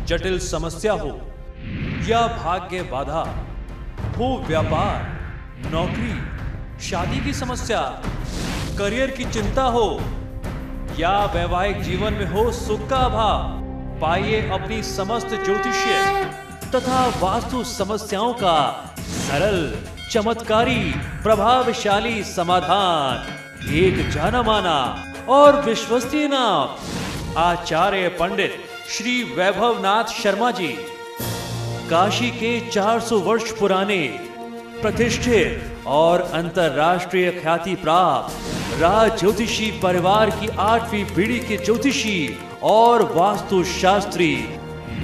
जटिल समस्या हो या भाग्य बाधा हो, व्यापार, नौकरी, शादी की समस्या, करियर की चिंता हो या वैवाहिक जीवन में हो सुख का अभाव, पाइए अपनी समस्त ज्योतिषीय तथा वास्तु समस्याओं का सरल, चमत्कारी, प्रभावशाली समाधान। एक जाना माना और विश्वसनीय नाम, आचार्य पंडित श्री वैभवनाथ शर्मा जी, काशी के 400 वर्ष पुराने प्रतिष्ठित और अंतरराष्ट्रीय ख्याति प्राप्त राज ज्योतिषी परिवार की 8वीं पीढ़ी के ज्योतिषी और वास्तु शास्त्री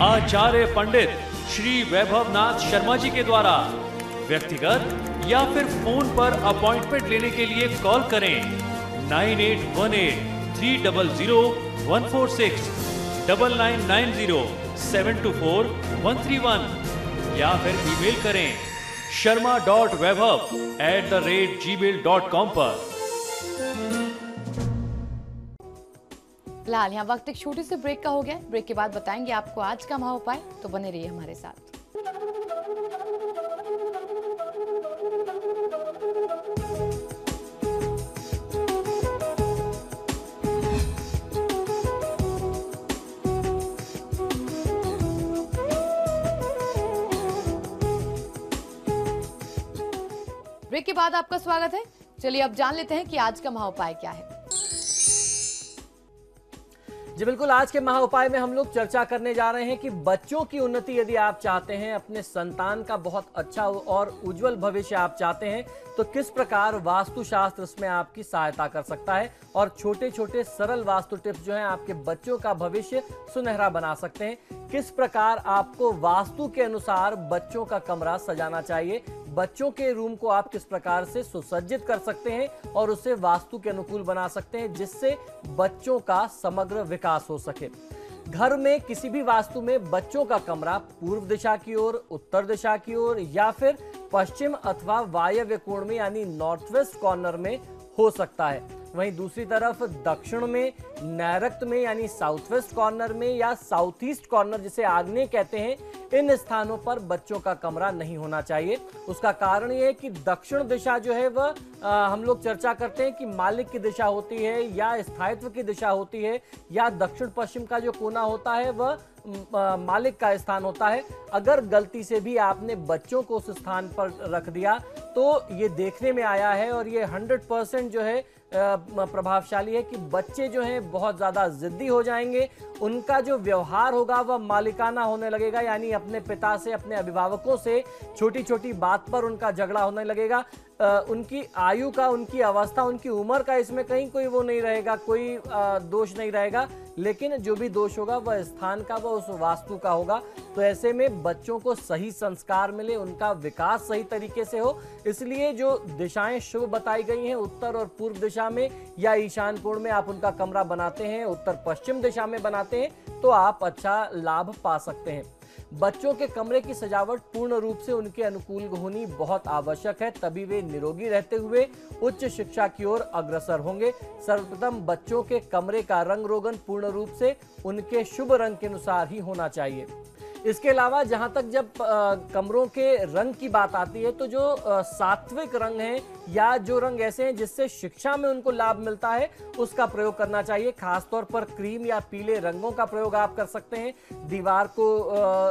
आचार्य पंडित श्री वैभवनाथ शर्मा जी के द्वारा व्यक्तिगत या फिर फोन पर अपॉइंटमेंट लेने के लिए कॉल करें 9818300146, 9990724131 या फिर ईमेल करें sharma.vaibhav@gmail.com पर। फिलहाल यहाँ वक्त एक छोटे से ब्रेक का हो गया। ब्रेक के बाद बताएंगे आपको आज का महा उपाय, तो बने रहिए हमारे साथ। ब्रेक के बाद आपका स्वागत है। चलिए अब जान लेते हैं कि आज का महा उपाय क्या है। जी बिल्कुल, आज के महा उपाय में हम लोग चर्चा करने जा रहे हैं कि बच्चों की उन्नति यदि आप चाहते हैं, अपने संतान का बहुत अच्छा और उज्जवल भविष्य आप चाहते हैं, तो किस प्रकार वास्तुशास्त्र इसमें आपकी सहायता कर सकता है और छोटे छोटे सरल वास्तु टिप्स जो हैं आपके बच्चों का भविष्य सुनहरा बना सकते हैं। किस प्रकार आपको वास्तु के अनुसार बच्चों का कमरा सजाना चाहिए, बच्चों के रूम को आप किस प्रकार से सुसज्जित कर सकते हैं और उसे वास्तु के अनुकूल बना सकते हैं जिससे बच्चों का समग्र विकास हो सके। घर में किसी भी वास्तु में बच्चों का कमरा पूर्व दिशा की ओर, उत्तर दिशा की ओर या फिर पश्चिम अथवा वायव्य कोण में यानी नॉर्थ वेस्ट कॉर्नर में हो सकता है। वहीं दूसरी तरफ दक्षिण में, नैऋत्य में यानी साउथ वेस्ट कॉर्नर में या साउथ ईस्ट कॉर्नर जिसे आग्नेय कहते हैं, इन स्थानों पर बच्चों का कमरा नहीं होना चाहिए। उसका कारण यह है कि दक्षिण दिशा जो है वह हम लोग चर्चा करते हैं कि मालिक की दिशा होती है या स्थायित्व की दिशा होती है, या दक्षिण पश्चिम का जो कोना होता है वह मालिक का स्थान होता है। अगर गलती से भी आपने बच्चों को उस स्थान पर रख दिया तो ये देखने में आया है और ये 100% जो है प्रभावशाली है कि बच्चे जो हैं बहुत ज़्यादा जिद्दी हो जाएंगे। उनका जो व्यवहार होगा वह मालिकाना होने लगेगा, यानी अपने पिता से, अपने अभिभावकों से छोटी छोटी बात पर उनका झगड़ा होने लगेगा। उनकी आयु का, उनकी अवस्था, उनकी उम्र का इसमें कहीं कोई वो नहीं रहेगा, कोई दोष नहीं रहेगा, लेकिन जो भी दोष होगा वह स्थान का, वह उस वास्तु का होगा। तो ऐसे में बच्चों को सही संस्कार मिले, उनका विकास सही तरीके से हो, इसलिए जो दिशाएं शुभ बताई गई हैं उत्तर और पूर्व दिशा में या ईशान कोण में आप उनका कमरा बनाते हैं, उत्तर पश्चिम दिशा में बनाते हैं, तो आप अच्छा लाभ पा सकते हैं। बच्चों के कमरे की सजावट पूर्ण रूप से उनके अनुकूल होनी बहुत आवश्यक है, तभी वे निरोगी रहते हुए उच्च शिक्षा की ओर अग्रसर होंगे। सर्वप्रथम बच्चों के कमरे का रंग रोगन पूर्ण रूप से उनके शुभ रंग के अनुसार ही होना चाहिए। इसके अलावा जहां तक जब कमरों के रंग की बात आती है, तो जो सात्विक रंग हैं या जो रंग ऐसे हैं जिससे शिक्षा में उनको लाभ मिलता है, उसका प्रयोग करना चाहिए। खासतौर पर क्रीम या पीले रंगों का प्रयोग आप कर सकते हैं दीवार को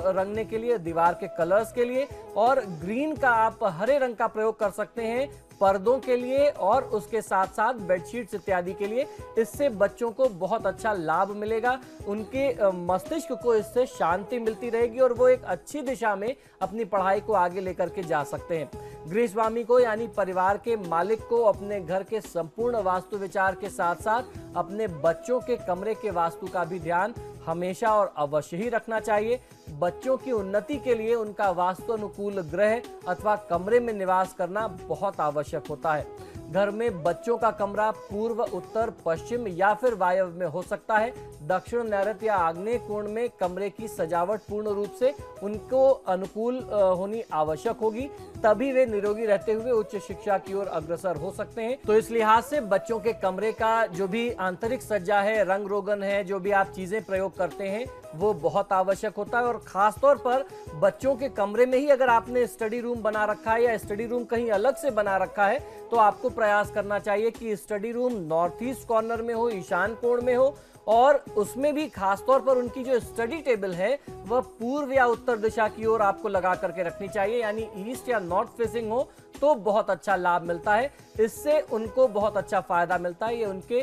रंगने के लिए, दीवार के कलर्स के लिए, और ग्रीन का आप हरे रंग का प्रयोग कर सकते हैं पर्दों के लिए और उसके साथ साथ बेडशीट्स इत्यादि के लिए। इससे बच्चों को बहुत अच्छा लाभ मिलेगा, उनके मस्तिष्क को इससे शांति मिलती रहेगी और वो एक अच्छी दिशा में अपनी पढ़ाई को आगे लेकर के जा सकते हैं। गृहस्वामी को यानी परिवार के मालिक को अपने घर के संपूर्ण वास्तु विचार के साथ साथ अपने बच्चों के कमरे के वास्तु का भी ध्यान हमेशा और अवश्य ही रखना चाहिए। बच्चों की उन्नति के लिए उनका वास्तु अनुकूल गृह अथवा कमरे में निवास करना बहुत आवश्यक होता है। घर में बच्चों का कमरा पूर्व, उत्तर, पश्चिम या फिर वायव्य में हो सकता है। दक्षिण, नैऋत्य या आग्नेय कोण में कमरे की सजावट पूर्ण रूप से उनको अनुकूल होनी आवश्यक होगी, तभी वे निरोगी रहते हुए उच्च शिक्षा की ओर अग्रसर हो सकते हैं। तो इस लिहाज से बच्चों के कमरे का जो भी आंतरिक सज्जा है, रंग रोगन है, जो भी आप चीजें प्रयोग करते हैं वो बहुत आवश्यक होता है। और खासतौर पर बच्चों के कमरे में ही अगर आपने स्टडी रूम बना रखा है या स्टडी रूम कहीं अलग से बना रखा है तो आपको प्रयास करना चाहिए कि study room north east corner में हो, ईशान कोण में हो, और उसमें भी खासतौर पर उनकी जो स्टडी टेबल है वह पूर्व या उत्तर दिशा की ओर आपको लगा करके रखनी चाहिए, यानी ईस्ट या नॉर्थ फेसिंग हो तो बहुत अच्छा लाभ मिलता है। इससे उनको बहुत अच्छा फायदा मिलता है, ये उनके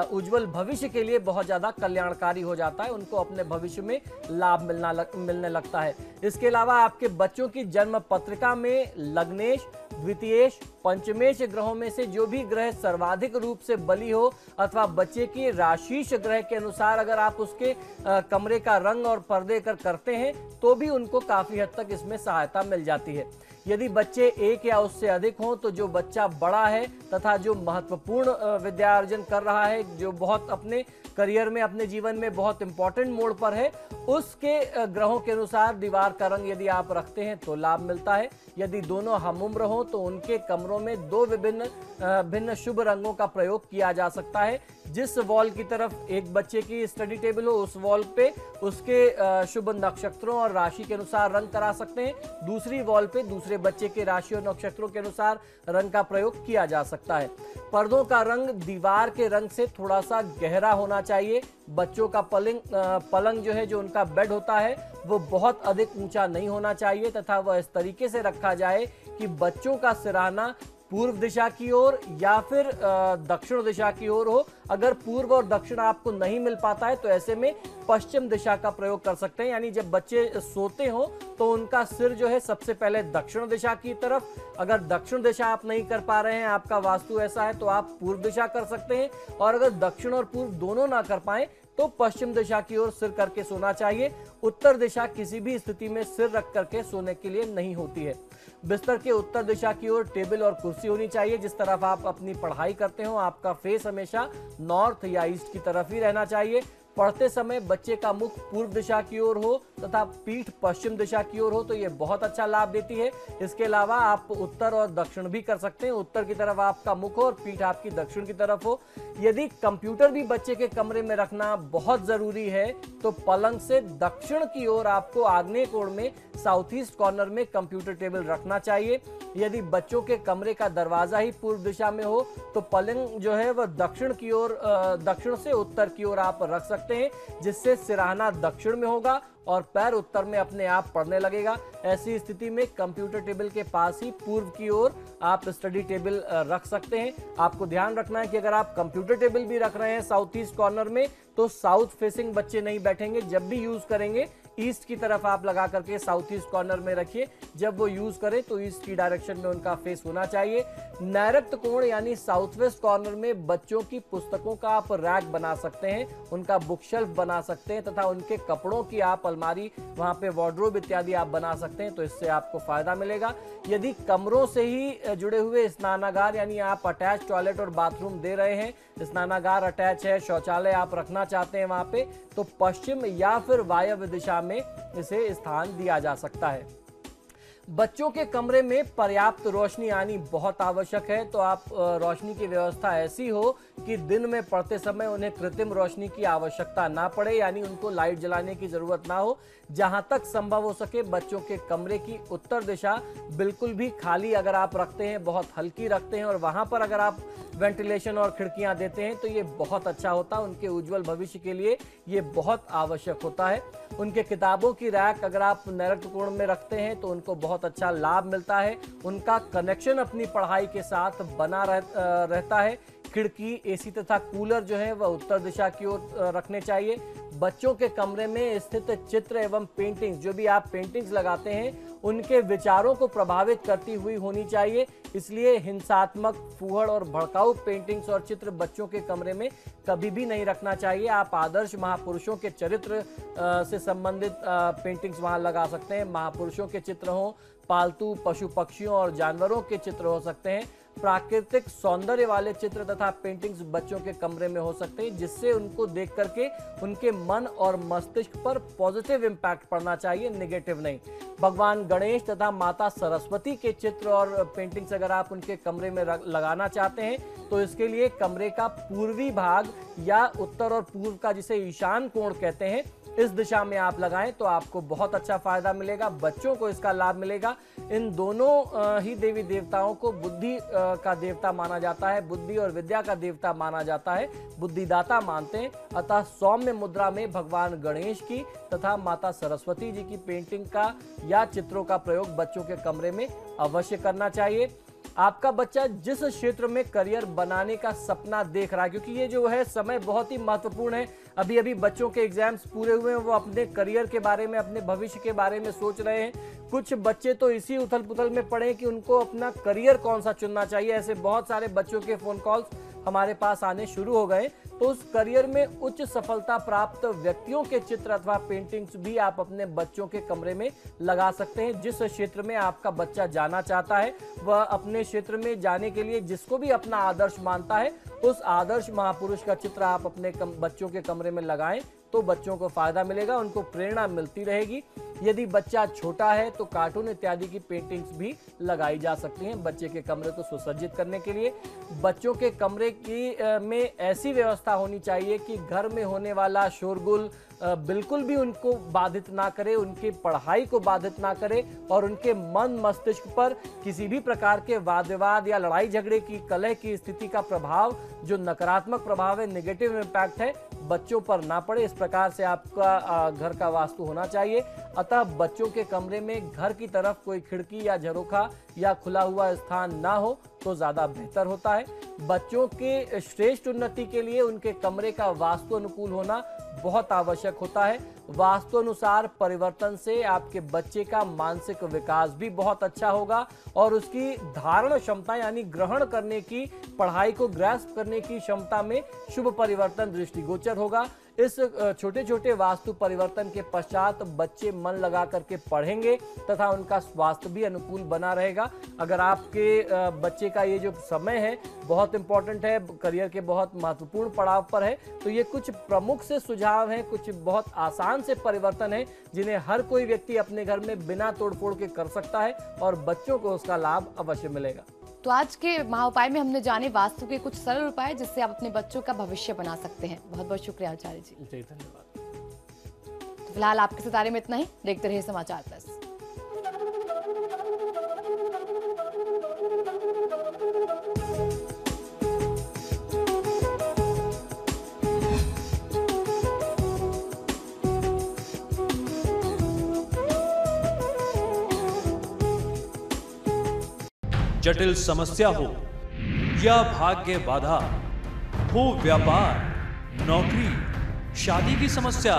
उज्जवल भविष्य के लिए बहुत ज्यादा कल्याणकारी हो जाता है, उनको अपने भविष्य में लाभ मिलने लगता है। इसके अलावा आपके बच्चों की जन्म पत्रिका में लग्नेश, द्वितीयेश, पंचमेश ग्रहों में से जो भी ग्रह सर्वाधिक रूप से बली हो अथवा बच्चे की राशिश ग्रह के अनुसार अगर आप उसके कमरे का रंग और पर्दे करते हैं तो भी उनको काफी हद तक इसमें सहायता मिल जाती है। यदि बच्चे एक या उससे अधिक हों तो जो बच्चा बड़ा है तथा जो महत्वपूर्ण विद्या अर्जन कर रहा है, जो बहुत अपने करियर में, अपने जीवन में बहुत इंपॉर्टेंट मोड़ पर है, उसके ग्रहों के अनुसार दीवार का रंग यदि आप रखते हैं तो लाभ मिलता है। यदि दोनों हमउम्र हों तो उनके कमरों में दो भिन्न शुभ रंगों का प्रयोग किया जा सकता है। जिस वॉल की तरफ एक बच्चे की स्टडी टेबल हो उस वॉल पे उसके शुभ नक्षत्रों और राशि के अनुसार रंग करा सकते हैं, दूसरी वॉल पे दूसरे बच्चे के राशि और नक्षत्रों के अनुसार रंग का प्रयोग किया जा सकता है। पर्दों का रंग दीवार के रंग से थोड़ा सा गहरा होना चाहिए। बच्चों का पलंग जो है, जो उनका बेड होता है, वो बहुत अधिक ऊंचा नहीं होना चाहिए तथा वह इस तरीके से रखा जाए कि बच्चों का सिरहाना पूर्व दिशा की ओर या फिर दक्षिण दिशा की ओर हो। अगर पूर्व और दक्षिण आपको नहीं मिल पाता है तो ऐसे में पश्चिम दिशा का प्रयोग कर सकते हैं, यानी जब बच्चे सोते हो तो उनका सिर जो है सबसे पहले दक्षिण दिशा की तरफ, अगर दक्षिण दिशा आप नहीं कर पा रहे हैं, आपका वास्तु ऐसा है, तो आप पूर्व दिशा कर सकते हैं, और अगर दक्षिण और पूर्व दोनों ना कर पाए तो पश्चिम दिशा की ओर सिर करके सोना चाहिए। उत्तर दिशा किसी भी स्थिति में सिर रख करके सोने के लिए नहीं होती है। बिस्तर के उत्तर दिशा की ओर टेबल और कुर्सी होनी चाहिए। जिस तरफ आप अपनी पढ़ाई करते हो आपका फेस हमेशा नॉर्थ या ईस्ट की तरफ ही रहना चाहिए। पढ़ते समय बच्चे का मुख पूर्व दिशा की ओर हो तथा पीठ पश्चिम दिशा की ओर हो तो ये बहुत अच्छा लाभ देती है। इसके अलावा आप उत्तर और दक्षिण भी कर सकते हैं, उत्तर की तरफ आपका मुख हो और पीठ आपकी दक्षिण की तरफ हो। यदि कंप्यूटर भी बच्चे के कमरे में रखना बहुत जरूरी है तो पलंग से दक्षिण की ओर आपको आग्नेय कोण में साउथ ईस्ट कॉर्नर में कंप्यूटर टेबल रखना चाहिए। यदि बच्चों के कमरे का दरवाजा ही पूर्व दिशा में हो तो पलंग जो है वह दक्षिण की ओर, दक्षिण से उत्तर की ओर आप रख सकते हैं, जिससे सिरहाना दक्षिण में होगा और पैर उत्तर में अपने आप पड़ने लगेगा। ऐसी स्थिति में कंप्यूटर टेबल के पास ही पूर्व की ओर आप स्टडी टेबल रख सकते हैं। आपको ध्यान रखना है कि अगर आप कंप्यूटर टेबल भी रख रहे हैं साउथ ईस्ट कॉर्नर में तो साउथ फेसिंग बच्चे नहीं बैठेंगे। जब भी यूज करेंगे ईस्ट की तरफ आप लगा करके साउथ ईस्ट कॉर्नर में रखिए। जब वो यूज करें तो ईस्ट की डायरेक्शन में उनका फेस होना चाहिए। नैऋत्य कोण यानी साउथ वेस्ट कॉर्नर में बच्चों की पुस्तकों का आप रैक बना सकते हैं, उनका बुक शेल्फ बना सकते हैं तथा उनके कपड़ों की आप अलमारी, वहां पे वार्डरोब इत्यादि आप बना सकते हैं, तो इससे आपको फायदा मिलेगा। यदि कमरों से ही जुड़े हुए स्नानागार यानी आप अटैच टॉयलेट और बाथरूम दे रहे हैं, स्नानागार अटैच है, शौचालय आप रखना चाहते हैं वहां पे, तो पश्चिम या फिर वायव्य दिशा में इसे स्थान दिया जा सकता है। बच्चों के कमरे में पर्याप्त रोशनी आनी बहुत आवश्यक है, तो आप रोशनी की व्यवस्था ऐसी हो कि दिन में पढ़ते समय उन्हें कृत्रिम रोशनी की आवश्यकता ना पड़े, यानी उनको लाइट जलाने की जरूरत ना हो। जहां तक संभव हो सके बच्चों के कमरे की उत्तर दिशा बिल्कुल भी खाली अगर आप रखते हैं, बहुत हल्की रखते हैं और वहां पर अगर आप वेंटिलेशन और खिड़कियां देते हैं तो ये बहुत अच्छा होता है। उनके उज्जवल भविष्य के लिए ये बहुत आवश्यक होता है। उनके किताबों की रैक अगर आप नैऋत्य कोण में रखते हैं तो उनको बहुत अच्छा लाभ मिलता है। उनका कनेक्शन अपनी पढ़ाई के साथ बना रहता है। खिड़की, एसी तथा कूलर जो है वह उत्तर दिशा की ओर रखने चाहिए। बच्चों के कमरे में स्थित चित्र एवं पेंटिंग्स, जो भी आप पेंटिंग्स लगाते हैं, उनके विचारों को प्रभावित करती हुई होनी चाहिए। इसलिए हिंसात्मक, फूहड़ और भड़काऊ पेंटिंग्स और चित्र बच्चों के कमरे में कभी भी नहीं रखना चाहिए। आप आदर्श महापुरुषों के चरित्र से संबंधित पेंटिंग्स वहां लगा सकते हैं। महापुरुषों के चित्र हों, पालतू पशु पक्षियों और जानवरों के चित्र हो सकते हैं। प्राकृतिक सौंदर्य वाले चित्र तथा पेंटिंग्स बच्चों के कमरे में हो सकते हैं, जिससे उनको देख करके उनके मन और मस्तिष्क पर पॉजिटिव इंपैक्ट पड़ना चाहिए, नेगेटिव नहीं। भगवान गणेश तथा माता सरस्वती के चित्र और पेंटिंग्स अगर आप उनके कमरे में लगाना चाहते हैं तो इसके लिए कमरे का पूर्वी भाग या उत्तर और पूर्व का, जिसे ईशान कोण कहते हैं, इस दिशा में आप लगाएं तो आपको बहुत अच्छा फायदा मिलेगा, बच्चों को इसका लाभ मिलेगा। इन दोनों ही देवी देवताओं को बुद्धि का देवता माना जाता है, बुद्धि और विद्या का देवता माना जाता है, बुद्धिदाता मानते हैं। अतः सौम्य मुद्रा में भगवान गणेश की तथा माता सरस्वती जी की पेंटिंग का या चित्रों का प्रयोग बच्चों के कमरे में अवश्य करना चाहिए। आपका बच्चा जिस क्षेत्र में करियर बनाने का सपना देख रहा है, क्योंकि ये जो है समय बहुत ही महत्वपूर्ण है, अभी अभी बच्चों के एग्जाम्स पूरे हुए हैं, वो अपने करियर के बारे में, अपने भविष्य के बारे में सोच रहे हैं। कुछ बच्चे तो इसी उथल पुथल में पड़े कि उनको अपना करियर कौन सा चुनना चाहिए। ऐसे बहुत सारे बच्चों के फोन कॉल्स हमारे पास आने शुरू हो गए। तो उस करियर में उच्च सफलता प्राप्त व्यक्तियों के चित्र अथवा पेंटिंग्स भी आप अपने बच्चों के कमरे में लगा सकते हैं। जिस क्षेत्र में आपका बच्चा जाना चाहता है, वह अपने क्षेत्र में जाने के लिए जिसको भी अपना आदर्श मानता है, उस आदर्श महापुरुष का चित्र आप अपने बच्चों के कमरे में लगाएं तो बच्चों को फायदा मिलेगा, उनको प्रेरणा मिलती रहेगी। यदि बच्चा छोटा है तो कार्टून इत्यादि की पेंटिंग्स भी लगाई जा सकती हैं बच्चे के कमरे को सुसज्जित करने के लिए। बच्चों के कमरे की में ऐसी व्यवस्था होनी चाहिए कि घर में होने वाला शोरगुल बिल्कुल भी उनको बाधित ना करे, उनकी पढ़ाई को बाधित ना करे और उनके मन मस्तिष्क पर किसी भी प्रकार के वाद विवाद या लड़ाई झगड़े की, कलह की स्थिति का प्रभाव, जो नकारात्मक प्रभाव है, नेगेटिव इम्पैक्ट है, बच्चों पर ना पड़े। इस प्रकार से आपका घर का वास्तु होना चाहिए। अतः बच्चों के कमरे में घर की तरफ कोई खिड़की या झरोखा या खुला हुआ स्थान ना हो तो ज्यादा बेहतर होता है। बच्चों के श्रेष्ठ उन्नति के लिए उनके कमरे का वास्तु अनुकूल होना बहुत आवश्यक होता है। वास्तु अनुसार परिवर्तन से आपके बच्चे का मानसिक विकास भी बहुत अच्छा होगा और उसकी धारण क्षमता यानी ग्रहण करने की, पढ़ाई को ग्रैस्प करने की क्षमता में शुभ परिवर्तन दृष्टिगोचर होगा। इस छोटे छोटे वास्तु परिवर्तन के पश्चात बच्चे मन लगा करके पढ़ेंगे तथा उनका स्वास्थ्य भी अनुकूल बना रहेगा। अगर आपके बच्चे का ये जो समय है बहुत इंपॉर्टेंट है, करियर के बहुत महत्वपूर्ण पड़ाव पर है, तो ये कुछ प्रमुख से सुझाव हैं, कुछ बहुत आसान से परिवर्तन है जिन्हें हर कोई व्यक्ति अपने घर में बिना तोड़फोड़ के कर सकता है और बच्चों को उसका लाभ अवश्य मिलेगा। तो आज के महाउपाय में हमने जाने वास्तु के कुछ सरल उपाय जिससे आप अपने बच्चों का भविष्य बना सकते हैं। बहुत बहुत शुक्रिया आचार्य जी। जी धन्यवाद। तो फिलहाल आपके सितारे में इतना ही। देखते रहिए समाचार प्लस। जटिल समस्या हो या भाग्य बाधा हो, व्यापार, नौकरी, शादी की समस्या,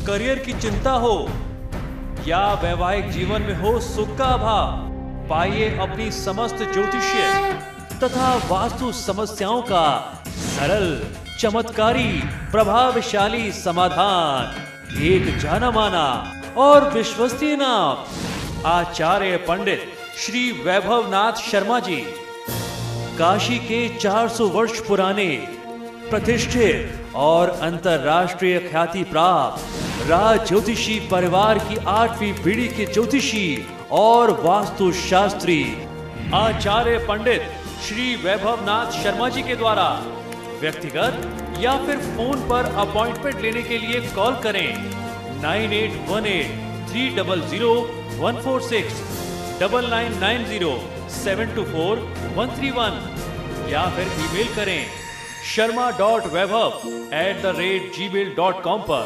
करियर की चिंता हो या वैवाहिक जीवन में हो सुख का अभाव, पाइए अपनी समस्त ज्योतिषीय तथा वास्तु समस्याओं का सरल, चमत्कारी, प्रभावशाली समाधान। एक जाना माना और विश्वसनीय नाम, आचार्य पंडित श्री वैभवनाथ शर्मा जी, काशी के 400 वर्ष पुराने प्रतिष्ठित और अंतरराष्ट्रीय ख्याति प्राप्त राज ज्योतिषी परिवार की 8वीं पीढ़ी के ज्योतिषी और वास्तु शास्त्री आचार्य पंडित श्री वैभवनाथ शर्मा जी के द्वारा व्यक्तिगत या फिर फोन पर अपॉइंटमेंट लेने के लिए कॉल करें 9818 300 146 9990 724 131 या फिर ईमेल करें sharma.vaibhav@gmail.com पर।